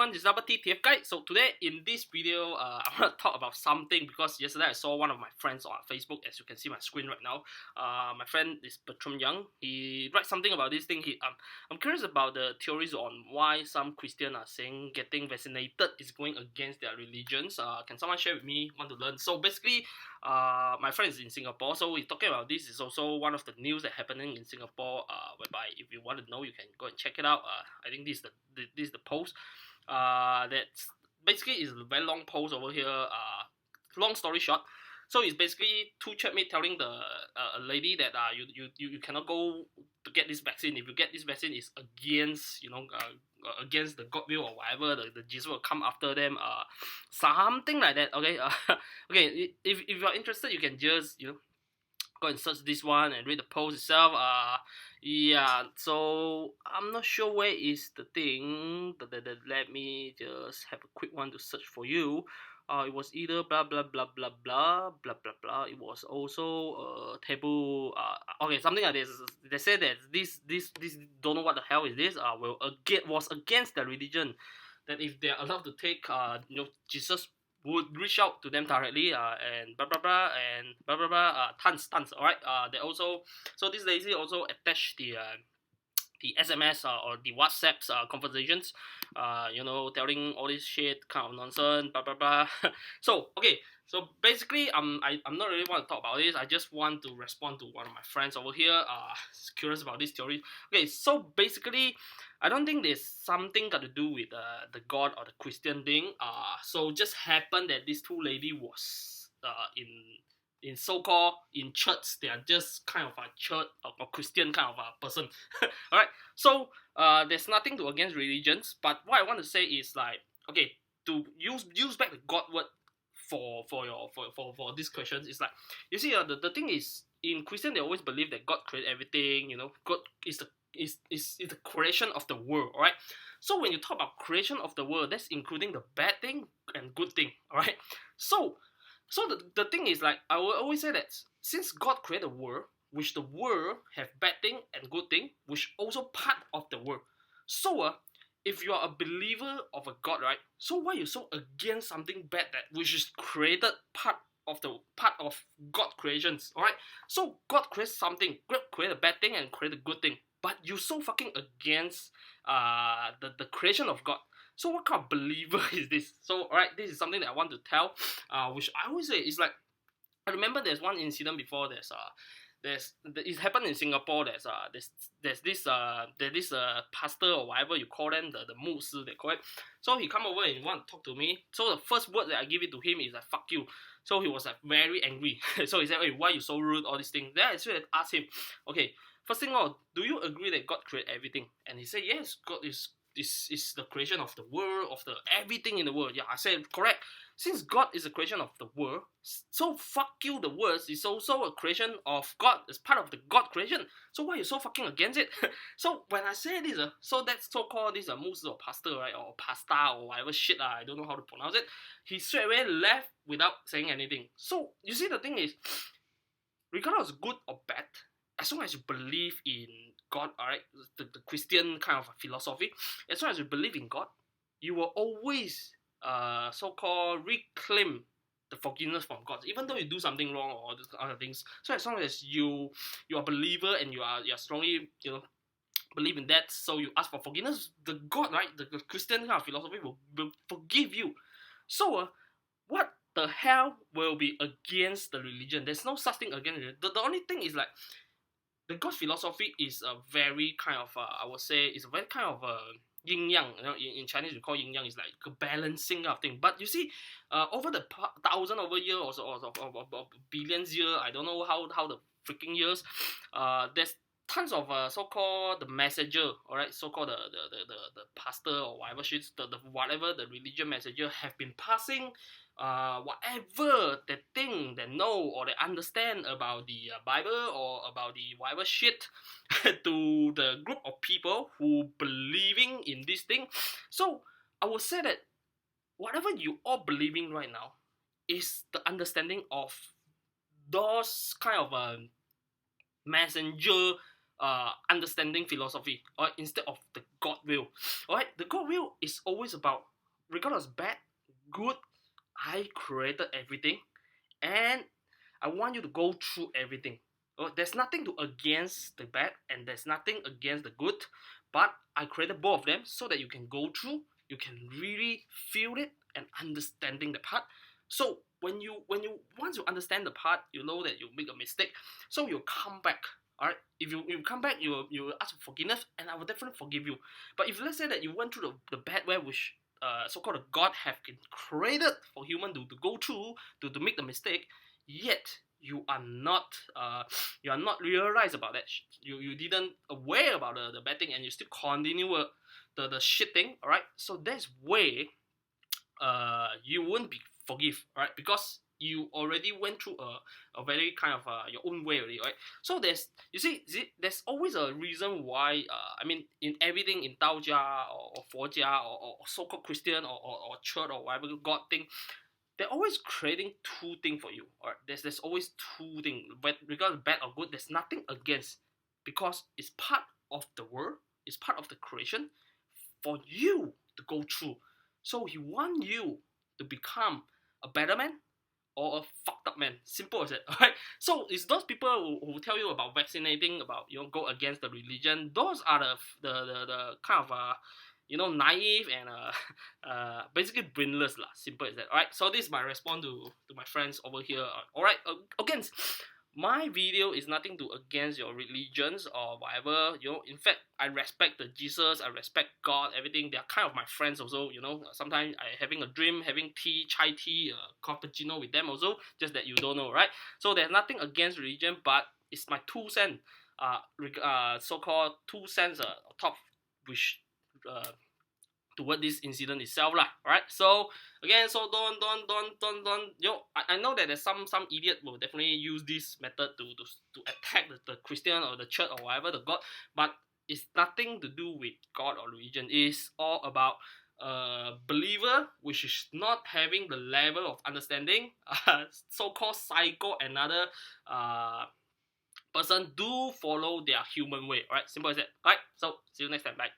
everyone, this is Double TF Guide. So today in this video, I want to talk about something because yesterday I saw one of my friends on Facebook. As you can see my screen right now, my friend is Bertram Young. He writes something about this thing. I'm curious about the theories on why some Christians are saying getting vaccinated is going against their religions. Can someone share with me? Want to learn? So basically, my friend is in Singapore, so we're talking about this. Is also one of the news that happening in Singapore. Whereby if you want to know, you can go and check it out. I think this is the post. That's basically is a very long post over here. Long story short, so it's basically two chatmate telling the a lady that you cannot go to get this vaccine. If you get this vaccine, it's against against the God will or whatever. The Jesus will come after them. Something like that. Okay. Okay. If you're interested, you can just go and search this one and read the post itself. Yeah, so I'm not sure where is the thing, but let me just have a quick one to search for you. It was either blah blah blah blah blah blah blah blah. It was also taboo. Okay, something like this. They said that this don't know what the hell is this. Was against the religion, that if they're allowed to take Jesus would reach out to them directly and blah blah blah and blah blah blah tons. All right. They also, so this lady also attached the SMS or the WhatsApp's conversations, telling all this shit kind of nonsense, blah blah blah. So okay, so basically, I'm not really want to talk about this. I just want to respond to one of my friends over here. Curious about this theory. Okay, so basically, I don't think there's something got to do with the God or the Christian thing. So just happened that these two lady was in so-called in church. They are just kind of a church or Christian kind of a person. All right. So there's nothing to against religions, but what I want to say is like, okay, to use back the God word for this question is like, you see, the thing is, in Christian they always believe that God created everything. God is the creation of the world. All right. So when you talk about creation of the world, that's including the bad thing and good thing. All right. So the thing is, like, I will always say that since God created the world, which the world have bad thing and good thing, which also part of the world. So if you are a believer of a God, right? So why you so against something bad that which is created part of God creations? All right. So God creates something, God create a bad thing and create a good thing, but you so fucking against the creation of God. So what kind of believer is this? So alright, this is something that I want to tell, which I always say is like, I remember there's one incident before. It happened in Singapore. There's this pastor or whatever you call them, the 牧师they call it. So he come over and he want to talk to me. So the first word that I give it to him is like fuck you. So he was like very angry. So he said, hey, why you so rude, all these things. Then I should ask him, okay, first thing all, do you agree that God created everything? And he said, yes, God is the creation of the world, of the everything in the world. Yeah, I said correct. Since God is a creation of the world, so fuck you, the world is also a creation of God. It's part of the God creation. So why are you so fucking against it? So when I say this, so that's so-called this 牧师 or pastor, right, or pasta or whatever shit, I don't know how to pronounce it. He straight away left without saying anything. So you see, the thing is, regardless of good or bad, as long as you believe in God, alright, the Christian kind of philosophy, as long as you believe in God, you will always so-called reclaim the forgiveness from God, even though you do something wrong or other things. So as long as you are a believer and you are strongly believe in that, so you ask for forgiveness, the God, right, the Christian kind of philosophy will forgive you. So what the hell will be against the religion? There's no such thing against it. The only thing is like, the God philosophy is a very kind of, I would say, it's a very kind of yin yang. In Chinese we call yin yang is like a balancing of thing. But you see, over the thousand over years or billions years, I don't know how the freaking years, there's tons of so-called the messenger, all right, so-called the pastor or whatever shit, whatever the religion messenger have been passing whatever they think they know or they understand about the Bible or about the whatever shit to the group of people who believing in this thing. So I would say that whatever you all believing right now is the understanding of those kind of messenger understanding philosophy, or instead of the God will. Alright, the God will is always about, regardless bad, good, I created everything, and I want you to go through everything. There's nothing to against the bad, and there's nothing against the good, but I created both of them so that you can go through, you can really feel it and understanding the part. So when you once you understand the part, you know that you make a mistake, so you come back. Alright, if you come back, you ask for forgiveness, and I will definitely forgive you. But if let's say that you went through the bad way, which so-called God have been created for human to go through, to make the mistake, yet you are not realized about that. You didn't aware about the bad thing, and you still continue the shit thing. All right, so that's way you won't be forgive, right? Because you already went through a very kind of your own way already, right? So there's always a reason why I mean, in everything, in Daojia or佛家or so-called Christian or church or whatever God thing, they're always creating two things for you. Alright, there's always two things, but regardless bad or good, there's nothing against, because it's part of the world, it's part of the creation for you to go through. So he want you to become a better man or a fucked up man. Simple as that. Alright. So it's those people who tell you about vaccinating, about go against the religion. Those are the kind of naive and basically brainless lah. Simple as that. Alright. So this is my response to my friends over here. Alright. Again, my video is nothing to against your religions or whatever. In fact, I respect the Jesus, I respect God, everything. They are kind of my friends also. Sometimes I having a dream, having chai tea, cappuccino with them also. Just that you don't know, right? So there's nothing against religion, but it's my 2 cents. So-called 2 cents top, which toward this incident itself lah. Alright, so again, so don't I know that there's some idiot will definitely use this method to attack the Christian or the church or whatever the God, but it's nothing to do with God or religion. It's all about believer which is not having the level of understanding, so-called psycho another person do follow their human way. Alright, simple as that. Alright, so see you next time. Bye.